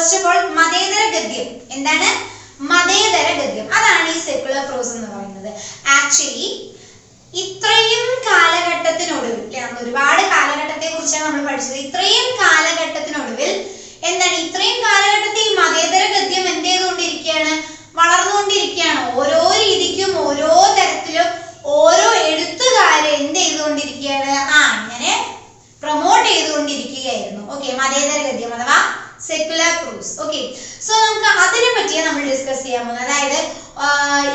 First of all മതേതര ഗദ്യം എന്താണ്? മതേതര ഗദ്യം അതാണ് ഈ സെക്യുലർ പ്രോസ് എന്ന് പറയുന്നത്. ആക്ച്വലി ഇത്രയും കാലഘട്ടത്തിനൊടുവിൽ നമ്മൾ ഒരുപാട് കാലഘട്ടത്തെ കുറിച്ചാണ് നമ്മൾ പഠിച്ചത്. ഇത്രയും കാലഘട്ടത്തിനൊടുവിൽ എന്താണ് ഇത്രയും കാലഘട്ടത്തിൽ ഈ മതേതര ഗദ്യം എന്ത് ചെയ്തുകൊണ്ടിരിക്കുകയാണ്? വളർന്നുകൊണ്ടിരിക്കുകയാണ്. ഓരോ രീതിക്കും ഓരോ തരത്തിലും ഓരോ എഴുത്തുകാര് എന്ത് ചെയ്തുകൊണ്ടിരിക്കുകയാണ്? ഇങ്ങനെ പ്രൊമോട്ട് ചെയ്തുകൊണ്ടിരിക്കുകയായിരുന്നു. ഓക്കെ, മതേതര ഗദ്യം അഥവാ സെക്യുലർ പ്രോസ്. ഓക്കെ, സോ നമുക്ക് അതിനെ പറ്റിയാണ് നമ്മൾ ഡിസ്കസ് ചെയ്യാൻ പോകുന്നത്. അതായത്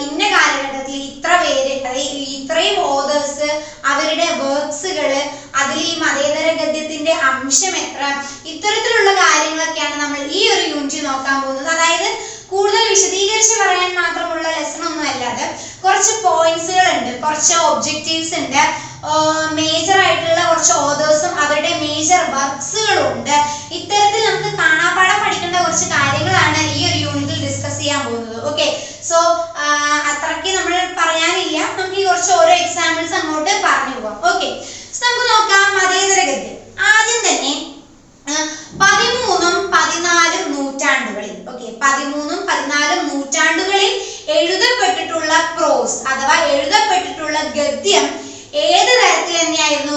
ഇന്ന കാലഘട്ടത്തിൽ ഇത്ര പേര്, അതായത് ഇത്രയും ഓതേഴ്സ്, അവരുടെ വർക്ക്സുകള്, അതിൽ ഈ മതേതര ഗദ്യത്തിന്റെ അംശം എത്ര, ഇത്തരത്തിലുള്ള കാര്യങ്ങളൊക്കെയാണ് നമ്മൾ ഈ ഒരു യൂണിറ്റ് നോക്കാൻ പോകുന്നത്. അതായത് കൂടുതൽ വിശദീകരിച്ച് പറയാൻ മാത്രമുള്ള ലെസൺ ഒന്നും അല്ലാതെ കുറച്ച് പോയിന്റ്സുകൾ ഉണ്ട്, കുറച്ച് ഒബ്ജക്റ്റീവ്സ് ഉണ്ട്, മേജർ ആയിട്ടുള്ള കുറച്ച് ഓതേഴ്സും അവരുടെ മേജർ വർക്ക്സുകളും ഉണ്ട്. ഇത്തരത്തിൽ നമുക്ക് കാണാപ്പാഠം പഠിക്കേണ്ട കുറച്ച് കാര്യങ്ങളാണ് ഈ ഒരു യൂണിറ്റിൽ ഡിസ്കസ് ചെയ്യാൻ പോകുന്നത്. ഓക്കെ, സോ അത്രയ്ക്ക് നമ്മൾ പറയാനില്ല, നമുക്ക് ഈ കുറച്ച് ഓരോ എക്സാമ്പിൾസ് അങ്ങോട്ട് പറഞ്ഞു പോവാം. ഓക്കെ, സോ നമുക്ക് നോക്കാം മതേതര ഗദ്യം. ആദ്യം തന്നെ 13ഉം 14ഉം നൂറ്റാണ്ടുകളിൽ, ഓക്കെ, 13ഉം 14ഉം നൂറ്റാണ്ടുകളിൽ എഴുതപ്പെട്ടിട്ടുള്ള പ്രോസ് അഥവാ എഴുതപ്പെട്ടിട്ടുള്ള ഗദ്യം ഏത് തരത്തിൽ തന്നെയായിരുന്നു?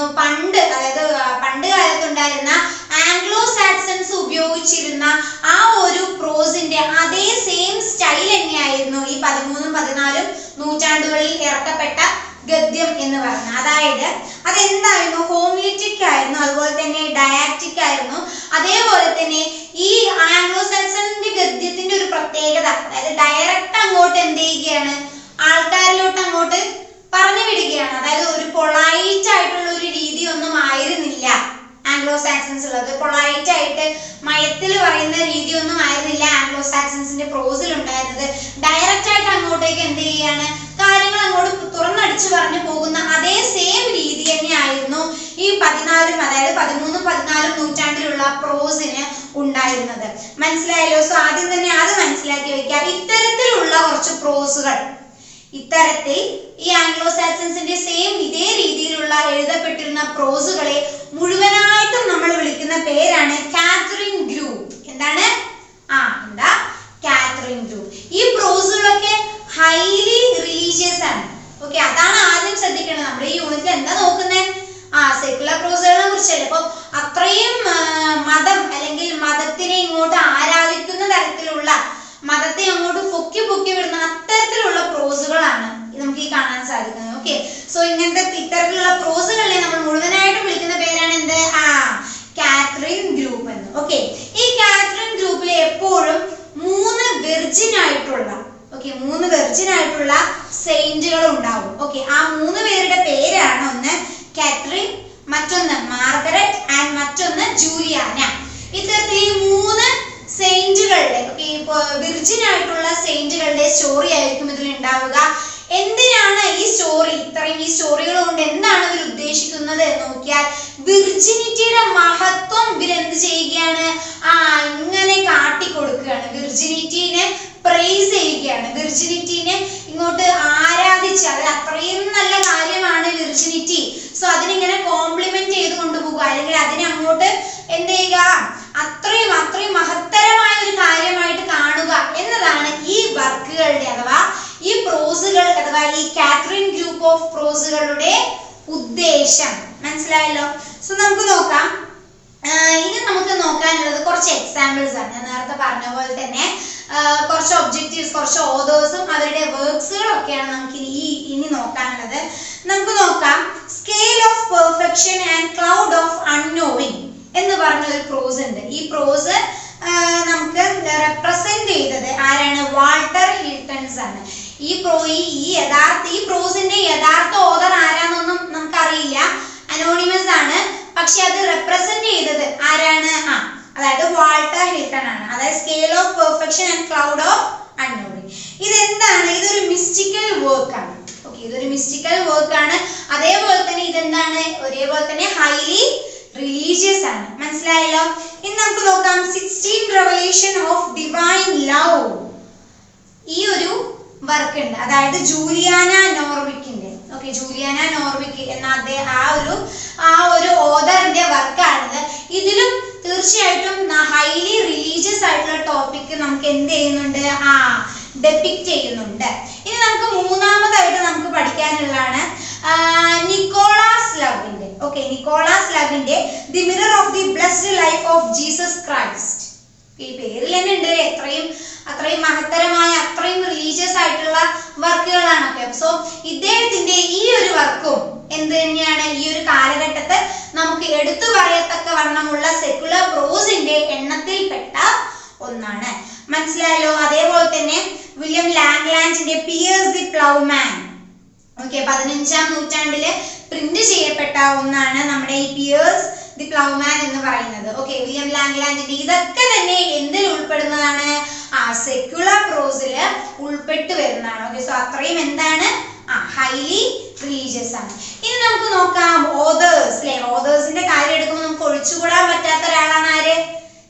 അതായത് പണ്ട് കാലത്തുണ്ടായിരുന്ന ആംഗ്ലോ സാക്സൺസ് ഉപയോഗിച്ചിരുന്ന ആ ഒരു പ്രോസിന്റെ അതേ സെയിം സ്റ്റൈൽ തന്നെയായിരുന്നു ഈ 13ഉം 14ഉം നൂറ്റാണ്ടുകളിൽ ഇറക്കപ്പെട്ട ഗദ്യം എന്ന് പറയുന്നത്. അതായത് അതെന്തായിരുന്നു? ഹോമിലിറ്റിക് ആയിരുന്നു, അതുപോലെ തന്നെ ഡയാക്റ്റിക് ആയിരുന്നു. അതേപോലെ തന്നെ ഈ ആംഗ്ലോ സാക്സണിന്റെ ഗദ്യത്തിന്റെ ഒരു പ്രത്യേകത, അതായത് ഡയറക്റ്റ് അങ്ങോട്ട് എന്ത് ചെയ്യുകയാണ്? ആൾക്കാരിലോട്ട് അങ്ങോട്ട് പറഞ്ഞു വിടുകയാണ്. അതായത് ഒരു പൊളൈറ്റ് ആയിട്ടുള്ള ഒരു രീതി ഒന്നും ആയിരുന്നില്ല ആംഗ്ലോ സാക്സൺസ് ഉള്ളത്. പൊളൈറ്റ് ആയിട്ട് മയത്തിൽ പറയുന്ന രീതി ഒന്നും ആയിരുന്നില്ല ആംഗ്ലോ സാക്സൺസിന്റെ പ്രോസിൽ ഉണ്ടായിരുന്നത്. ഡയറക്റ്റ് ആയിട്ട് അങ്ങോട്ടേക്ക് എന്ത് ചെയ്യാണ്? കാര്യങ്ങൾ അങ്ങോട്ട് തുറന്നടിച്ചു പറഞ്ഞു പോകുന്ന അതേ സെയിം രീതി തന്നെയായിരുന്നു ഈ 13ഉം, അതായത് 13ഉം 14ഉം നൂറ്റാണ്ടിലുള്ള പ്രോസിന് ഉണ്ടായിരുന്നത്. മനസ്സിലായല്ലോ? സോ ആദ്യം തന്നെ അത് മനസ്സിലാക്കി വെക്കാം. ഇത്തരത്തിലുള്ള കുറച്ച് പ്രോസുകൾ, ഇത്തരത്തിൽ ഈ ആംഗ്ലോ സാക്സൺസിന്റെ സെയിം ഇതേ രീതിയിലുള്ള എഴുതപ്പെട്ടിരുന്ന പ്രോസുകളെ മുഴുവനായിട്ടും നമ്മൾ വിളിക്കുന്ന പേരാണ് കാതറിൻ ഗ്രൂപ്പ്. എന്താണ്? Catherine group. ഈ പ്രോസുകളൊക്കെ ഹൈലി റിലീജിയസ് ആണ്. ഓക്കെ, അതാണ് ആദ്യം ശ്രദ്ധിക്കേണ്ടത്. നമ്മൾ ഈ യൂണിറ്റിൽ എന്താ നോക്കുന്നത്? സെക്യുലർ പ്രോസുകളെ കുറിച്ചല്ലേ. അപ്പൊ അത്രയും മതം അല്ലെങ്കിൽ മതത്തിനെ ഇങ്ങോട്ട് ആരാധിക്കുന്ന തരത്തിലുള്ള, മതത്തെ അങ്ങോട്ട് പൊക്കി വിടുന്ന അത്തരത്തിലുള്ള പ്രോസുകളാണ് നമുക്ക് ഈ കാണാൻ സാധിക്കുന്നത്. ഓക്കെ, സോ ഇത്തരത്തിലുള്ള പ്രോസുകളെ നമ്മൾ മുഴുവനായിട്ട് വിളിക്കുന്ന പേരാണ് എന്ത്? കാതറിൻ ഗ്രൂപ്പ് എന്ന്. ഓക്കെ, ഈ കാതറിൻ ഗ്രൂപ്പിൽ എപ്പോഴും 3 വെർജിൻ ആയിട്ടുള്ള സെയിന്റുകൾ ഉണ്ടാവും. ഓക്കെ, ആ 3 പേരുടെ പേരാണ് ഒന്ന് കാതറിൻ, മറ്റൊന്ന് മാർഗരറ്റ് ആൻഡ് മറ്റൊന്ന് ജൂലിയാന. ഇത്തരത്തിൽ ഈ 3 സെയിന്റുകളുടെ, വിർജിൻ ആയിട്ടുള്ള സെയിന്റുകളുടെ സ്റ്റോറി ആയിരിക്കും ഇതിൽ ഉണ്ടാവുക. എന്തിനാണ് ഈ സ്റ്റോറികൾ കൊണ്ട് എന്താണ് ഇവർ ഉദ്ദേശിക്കുന്നത് എന്ന് നോക്കിയാൽ, വിർജിനിറ്റിയുടെ മഹത്വം ഇവരെന്ത് ചെയ്യുകയാണ്? ഇങ്ങനെ കാട്ടിക്കൊടുക്കുകയാണ്. വിർജിനിറ്റിനെ പ്രൈസ് ചെയ്യുകയാണ്, വിർജിനിറ്റിനെ ഇങ്ങോട്ട് ആരാധിച്ച്, അത് അത്രയും നല്ല കാര്യമാണ് വിർജിനിറ്റി. സോ അതിനിങ്ങനെ കോംപ്ലിമെന്റ് ചെയ്ത് കൊണ്ടുപോകുക, അല്ലെങ്കിൽ അതിനെ അങ്ങോട്ട് എന്ത് ചെയ്യുക? അത്രയും മഹത്തരമായ ഒരു കാര്യമായിട്ട് കാണുക എന്നതാണ് ഈ വർക്കുകളുടെ അഥവാ ഈ പ്രോസുകൾ അഥവാ ഈ കാതറിൻ ഗ്രൂപ്പ് ഓഫ് പ്രോസുകളുടെ ഉദ്ദേശം. മനസ്സിലായല്ലോ? സോ നമുക്ക് നോക്കാം. ഇനി നമുക്ക് നോക്കാനുള്ളത് കുറച്ച് എക്സാമ്പിൾസ് ആണ്. ഞാൻ നേരത്തെ പറഞ്ഞ പോലെ തന്നെ കുറച്ച് ഒബ്ജക്റ്റീവ്സ്, കുറച്ച് ഓതേഴ്സും അവരുടെ വർക്ക്സുകളും ഒക്കെയാണ് നമുക്ക് ഇനി നോക്കാനുള്ളത്. നമുക്ക് നോക്കാം. Scale of perfection and cloud of unknowing എന്ന് പറഞ്ഞ ഒരു പ്രോസ് ഉണ്ട്. ഈ പ്രോസ് നമുക്ക് റെപ്രസെന്റ് ചെയ്തത് ആരാണ്? വാൾട്ടർ ഹിൽട്ടൺസ് ആണ്. ഈ പ്രോസിന്റെ യഥാർത്ഥ ഓതർ ആരാന്നൊന്നും നമുക്കറിയില്ല, അനോണിമസ് ആണ്. പക്ഷെ അത് റെപ്രസെന്റ് ചെയ്തത് ആരാണ്? അതായത് വാൾട്ടർ ഹിൽട്ടൺ ആണ്. അതായത് scale of perfection and cloud of unknowing. ഇതെന്താണ്? ഇതൊരു മിസ്റ്റിക്കൽ വർക്ക് ആണ്. ഓക്കെ, ഇതൊരു മിസ്റ്റിക്കൽ വർക്ക് ആണ്. അതേപോലെ തന്നെ ഇതെന്താണ്? ഒരേപോലെ തന്നെ ഹൈലി റിലീജിയസ് ആണ്. മനസ്സിലായല്ലോ? ഇനി നമുക്ക് നോക്കാം 16 റെവലേഷൻ ഓഫ് ഡിവൈൻ ലവ്. ഈ ഒരു വർക്ക് ഉണ്ട്, അതായത് ജൂലിയാന നോർവിക്കിന്റെ. ഓക്കെ, ജൂലിയാന നോർവിക്ക് എന്ന ആ ഒരു ഓതറിന്റെ വർക്കാണിത്. ഇതിലും തീർച്ചയായിട്ടും ഹൈലി റിലീജിയസ് ആയിട്ടുള്ള ടോപ്പിക് നമുക്ക് എന്ത് ചെയ്യുന്നുണ്ട്? ഡെപിക്റ്റ് ചെയ്യുന്നുണ്ട്. ഇനി നമുക്ക് മൂന്നാമതായിട്ട് നമുക്ക് പഠിക്കാനുള്ളതാണ് നിക്കോളാസ് ലവിന്റെ. ഓക്കെ, നിക്കോളാസ് ലവിന്റെ the mirror of the blessed life of Jesus Christ. ഈ പേരിൽ തന്നെ ഉണ്ട് അത്രയും മഹത്തരമായ, അത്രയും റിലീജിയസ് ആയിട്ടുള്ള വർക്കുകളാണൊക്കെ. സോ ഇദ്ദേഹത്തിന്റെ ഈ ഒരു വർക്കും എന്ത് തന്നെയാണ്? ഈ ഒരു കാലഘട്ടത്തിൽ നമുക്ക് എടുത്തു പറയത്തക്ക വണ്ണമുള്ള സെക്കുലർ പ്രോസിന്റെ എണ്ണത്തിൽപ്പെട്ട ഒന്നാണ്. മനസ്സിലായല്ലോ? അതേപോലെ തന്നെ വില്യം ലാംഗ്ലാൻഡിന്റെ പിയേഴ്സ് ദി പ്ലൗമാൻ. ഓക്കെ, 15-ാം നൂറ്റാണ്ടില് പ്രിന്റ് ചെയ്യപ്പെട്ട ഒന്നാണ് നമ്മുടെ ഈ പിയേഴ്സ് ദി പ്ലൗമാൻ എന്ന് പറയുന്നത്. ഓക്കെ, വില്യം ലാംഗ്ലാൻഡിന്റെ. ഇതൊക്കെ തന്നെ എന്തിൽ ഉൾപ്പെടുന്നതാണ്? സെക്യുലർ പ്രോസില് ഉൾപ്പെട്ടു വരുന്നതാണ്. ഓക്കെ, സോ അത്രയും എന്താണ്? ഹൈലി റിലീജിയസ് ആണ്. ഇനി നമുക്ക് നോക്കാം ഓതേഴ്സ്. അല്ലെ, ഓതേഴ്സിന്റെ കാര്യം എടുക്കുമ്പോൾ നമുക്ക് ഒഴിച്ചുകൂടാൻ പറ്റാത്ത ഒരാളാണ് ആര്?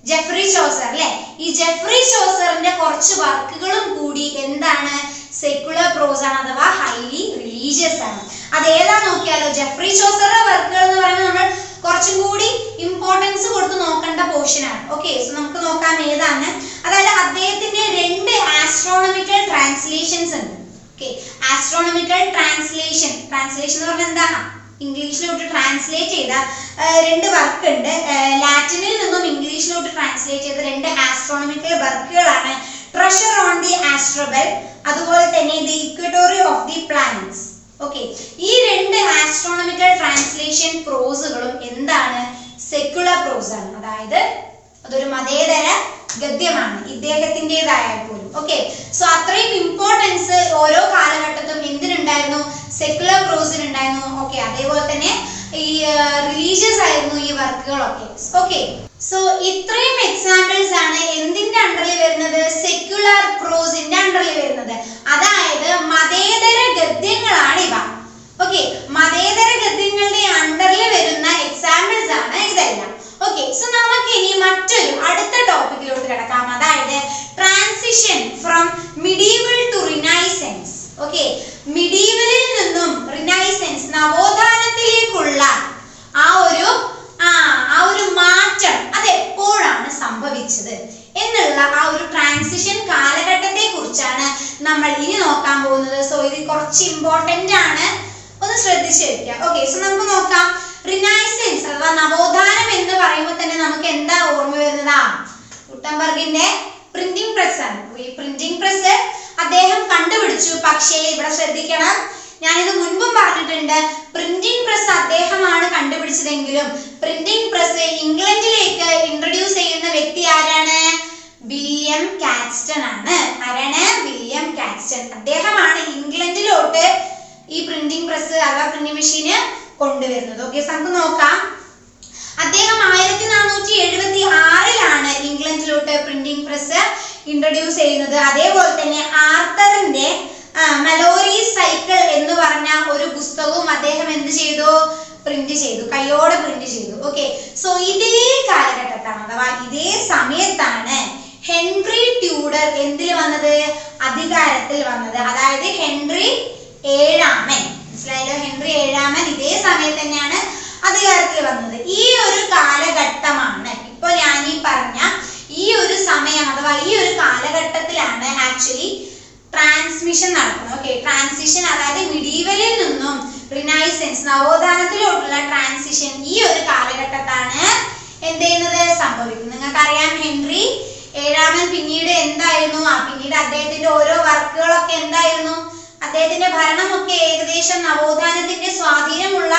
Jeffrey Chaucer. അല്ലെ, ഈ ജെഫ്രി ചോസറിന്റെ കുറച്ച് വർക്കുകളും കൂടി എന്താണ്? സെക്യുലർ പ്രോസ് ആണ്, അഥവാ ഹൈലി റിലീജിയസ് ആണ്. അത് ഏതാ നോക്കിയാലോ? ജെഫ്രി ചോസറുടെ വർക്കുകൾ എന്ന് പറയുന്നത് നമ്മൾ കുറച്ചും കൂടി ഇമ്പോർട്ടൻസ് കൊടുത്ത് നോക്കേണ്ട പോർഷൻ ആണ്. ഓക്കെ, സോ നമുക്ക് നോക്കാം ഏതാണ്. അതായത് അദ്ദേഹത്തിന്റെ 2 ആസ്ട്രോണമിക്കൽ ട്രാൻസ്ലേഷൻസ് ഉണ്ട്. ഓക്കെ, ആസ്ട്രോണമിക്കൽ ട്രാൻസ്ലേഷൻ എന്ന് പറഞ്ഞാൽ എന്താണ്? ഇംഗ്ലീഷിലോട്ട് ട്രാൻസ്ലേറ്റ് ചെയ്ത 2 വർക്ക് ഉണ്ട്. ലാറ്റിനിൽ നിന്നും ഇംഗ്ലീഷിലോട്ട് ട്രാൻസ്ലേറ്റ് ചെയ്ത 2 ആസ്ട്രോണമിക്കൽ വർക്കുകളാണ് ട്രഷർ ഓൺ ദി ആസ്ട്രോബെൽ, അതുപോലെ തന്നെ the equatorie of the planets. Okay, ഈ 2 ആസ്ട്രോണമിക്കൽ ട്രാൻസ്ലേഷൻ പ്രോസുകളും എന്താണ്? സെക്യുലർ പ്രോസ് ആണ്. അതായത് അതൊരു മതേതര ഗദ്യമാണ്, ഇദ്ദേഹത്തിൻ്റെതായാൽ പോലും. ഓക്കെ, സോ അത്രയും ഇമ്പോർട്ടൻസ് ഓരോ കാലഘട്ടത്തിലും എന്തിനുണ്ടായിരുന്നു? സെക്യുലർ പ്രോസിനുണ്ടായിരുന്നു. ഓക്കെ, അതേപോലെ തന്നെ ഈ റിലീജിയസ് ആയിരുന്നു ഈ വർക്കുകളൊക്കെ. ഓക്കെ, സോ ഇത്രയും എക്സാമ്പിൾസ് ആണ് എന്തിന്റെ അണ്ടറിൽ വരുന്നത്? സെക്യുലർ പ്രോസിന്റെ അണ്ടറിൽ വരുന്നത്. അതായത് മതേതര ഗദ്യങ്ങളാണ് ഇവ. ഓക്കെ, മതേതര ഗദ്യങ്ങളുടെ അണ്ടറിൽ വരുന്ന എക്സാമ്പിൾസ് ആണ് ഇതെല്ലാം. ഓക്കെ, സോ നമുക്ക് ഇനി മറ്റൊരു അടുത്ത ടോപ്പിക്കിലോട്ട് കിടക്കാം. അതായത് transition from medieval to renaissance. Okay, മിഡീവലിൽ നിന്നും റിനൈസൻസ് നവോത്ഥാനത്തിലേക്കുള്ള ആ ഒരു മാറ്റം അത് എപ്പോഴാണ് സംഭവിച്ചത് എന്നുള്ള ആ ഒരു ട്രാൻസിഷൻ കാലഘട്ടത്തെ കുറിച്ചാണ് നമ്മൾ ഇനി നോക്കാൻ പോകുന്നത്. സോ ഇത് കുറച്ച് ഇമ്പോർട്ടന്റ് ആണ്, ഒന്ന് ശ്രദ്ധിച്ചു വെക്കുക. ഓക്കെ, സോ നമുക്ക് നോക്കാം. റിനൈസൻസ് അഥവാ നവോത്ഥാനം എന്ന് പറയുമ്പോൾ തന്നെ നമുക്ക് എന്താ ഓർമ്മ വരുന്നത്? ഗുട്ടൻബർഗിന്റെ പ്രിന്റിംഗ് പ്രസ് ആണ്. ഈ പ്രിന്റിംഗ് പ്രസ് അദ്ദേഹം കണ്ടുപിടിച്ചു. പക്ഷേ ഇവിടെ ശ്രദ്ധിക്കണം, ഞാനിത് മുൻപും പറഞ്ഞിട്ടുണ്ട്, പ്രിന്റിംഗ് പ്രസ് അദ്ദേഹമാണ് കണ്ടുപിടിച്ചതെങ്കിലും പ്രിന്റിംഗ് പ്രസ് ഇംഗ്ലണ്ടിലേക്ക് ഇൻട്രൊഡ്യൂസ് ചെയ്യുന്ന വ്യക്തി ആരാണ്? വില്യം കാക്സ്റ്റൺ ആണ്. ആരാണ്? William Caxton. അദ്ദേഹമാണ് ഇംഗ്ലണ്ടിലോട്ട് ഈ പ്രിന്റിംഗ് പ്രസ് അഥവാ പ്രിന്റിംഗ് മെഷീന് കൊണ്ടുവരുന്നത്. ഓക്കെ, നമുക്ക് നോക്കാം. അദ്ദേഹം 1476 ഇംഗ്ലണ്ടിലോട്ട് പ്രിന്റിംഗ് പ്രസ് ഇൻട്രൊഡ്യൂസ് ചെയ്യുന്നത്. അതേപോലെ തന്നെ ആർത്തറിന്റെ മെലോറീസ് സൈക്കിൾ എന്ന് പറഞ്ഞ ഒരു പുസ്തകവും അദ്ദേഹം എന്ത് ചെയ്തു? പ്രിന്റ് ചെയ്തു, കൈയോടെ പ്രിന്റ് ചെയ്തു. ഓക്കെ, സോ ഇതേ കാലഘട്ടത്താണ് അഥവാ ഇതേ സമയത്താണ് ഹെൻറി ട്യൂഡർ എന്തിൽ വന്നത്? അധികാരത്തിൽ വന്നത്. അതായത് ഹെൻറി 7-ാമൻ. മനസ്സിലായല്ലോ? ഹെൻറി 7-ാമൻ ഇതേ സമയത്ത് തന്നെയാണ് അധികാരത്തിൽ വന്നത്. ഈ ഒരു കാലഘട്ടമാണ് ഇപ്പൊ ഞാൻ ഈ പറഞ്ഞ ഈ ഒരു സമയം അഥവാ ഈ ഒരു കാലഘട്ടത്തിലാണ് ആക്ച്വലി ട്രാൻസ്മിഷൻ നടക്കുന്നത്. ഓക്കെ, ട്രാൻസിഷൻ അതായത് മിഡീവലിൽ നിന്നും റിനൈസൻസ് നവോത്ഥാനത്തിലോട്ടുള്ള ട്രാൻസിഷൻ ഈ ഒരു കാലഘട്ടത്താണ് എന്ത് ചെയ്യുന്നത്? സംഭവിക്കുന്നത്. നിങ്ങൾക്കറിയാം ഹെൻറി ഏഴാമൻ പിന്നീട് എന്തായിരുന്നു? പിന്നീട് അദ്ദേഹത്തിന്റെ ഓരോ വർക്കുകളൊക്കെ എന്തായിരുന്നു? അദ്ദേഹത്തിന്റെ ഭരണമൊക്കെ ഏകദേശം നവോത്ഥാനത്തിന്റെ സ്വാധീനമുള്ള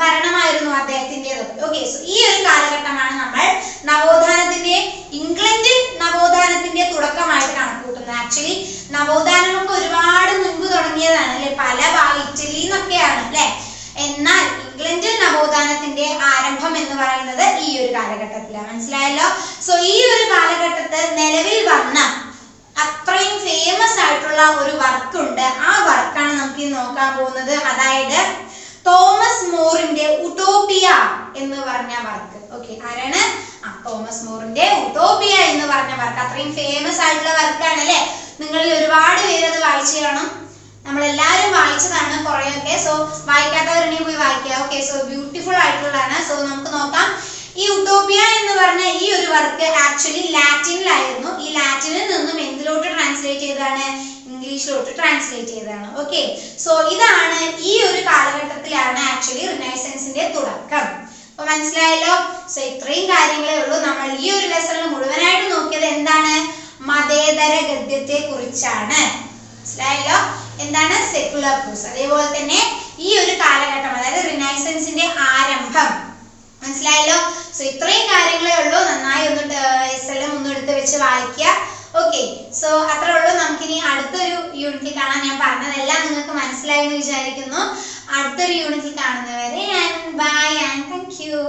ഭരണമായിരുന്നു അദ്ദേഹത്തിൻ്റെതൊക്കെ. ഓക്കെ, സോ ഈ ഒരു കാലഘട്ടമാണ് നമ്മൾ നവോത്ഥാനത്തിന്റെ, ഇംഗ്ലണ്ടിൽ നവോത്ഥാനത്തിന്റെ തുടക്കമായിട്ട് കണക്കൂട്ടുന്നത്. ആക്ച്വലി നവോത്ഥാനമൊക്കെ ഒരുപാട് മുൻപ് തുടങ്ങിയതാണ് അല്ലെ, പല ഇറ്റലിയിൽ നിന്നൊക്കെയാണ് അല്ലെ. എന്നാൽ ഇംഗ്ലണ്ടിൽ നവോത്ഥാനത്തിന്റെ ആരംഭം എന്ന് പറയുന്നത് ഈ ഒരു കാലഘട്ടത്തിലാണ്. മനസ്സിലായല്ലോ? സോ ഈ ഒരു കാലഘട്ടത്തിൽ നിലവിൽ വന്ന അത്രയും ഫേമസ് ആയിട്ടുള്ള ഒരു വർക്ക് ഉണ്ട്. ആ വർക്കാണ് നമുക്ക് ഇന്ന് നോക്കാൻ പോകുന്നത്. അതായത് തോമസ് മോറിന്റെ ഉട്ടോപ്പിയ എന്ന് പറഞ്ഞ വർക്ക്. ഓക്കെ, ആരാണ്? തോമസ് മോറിന്റെ ഉട്ടോപ്പിയ എന്ന് പറഞ്ഞ വർക്ക്. അത്രയും ഫേമസ് ആയിട്ടുള്ള വർക്കാണ് അല്ലെ. നിങ്ങളിൽ ഒരുപാട് പേര് അത് വായിച്ചു കാണും. നമ്മളെല്ലാവരും വായിച്ചതാണ് കുറെയൊക്കെ. സോ വായിക്കാത്തവരുണ്ടെങ്കിൽ പോയി വായിക്കുക. ഓക്കെ, സോ ബ്യൂട്ടിഫുൾ ആയിട്ടുള്ളതാണ്. സോ നമുക്ക് നോക്കാം. ഈ ഉട്ടോപ്പിയ എന്ന് പറഞ്ഞ ഈ ഒരു വർക്ക് ആക്ച്വലി ലാറ്റിനിലായിരുന്നു. ഈ ലാറ്റിനിൽ നിന്നും എന്തിലോട്ട് ട്രാൻസ്ലേറ്റ് ചെയ്തതാണ്? ഇംഗ്ലീഷിലോട്ട് ട്രാൻസ്ലേറ്റ് ചെയ്തതാണ്. ഓക്കെ, സോ ഇതാണ് ഈ ഒരു കാലഘട്ടത്തിലാണ് ആക്ച്വലി റിനൈസൻസിന്റെ തുടക്കം. അപ്പൊ മനസ്സിലായല്ലോ? സോ ഇത്രയും കാര്യങ്ങളേ ഉള്ളൂ. നമ്മൾ ഈ ഒരു ലെസണിൽ മുഴുവനായിട്ട് നോക്കിയത് എന്താണ്? മതേതര ഗദ്യത്തെ കുറിച്ചാണ്. മനസ്സിലായല്ലോ? എന്താണ്? സെക്കുലർ പ്രോസ്. അതേപോലെ തന്നെ ഈ ഒരു കാലഘട്ടം, അതായത് റിനൈസൻസിന്റെ ആരംഭം. മനസ്സിലായല്ലോ? സോ ഇത്രയും കാര്യങ്ങളേ ഉള്ളൂ. നന്നായി ഒന്ന് SLM ഒന്ന് എടുത്ത് വെച്ച് വായിക്കുക. ഓക്കെ, സോ അത്രേ ഉള്ളൂ. നമുക്കിനി അടുത്തൊരു യൂണിറ്റിൽ കാണാം. ഞാൻ പറഞ്ഞതെല്ലാം നിങ്ങൾക്ക് മനസ്സിലായി എന്ന് വിചാരിക്കുന്നു. അടുത്തൊരു യൂണിറ്റിൽ കാണുന്നവരെ ബൈ ആൻഡ് താങ്ക് യു.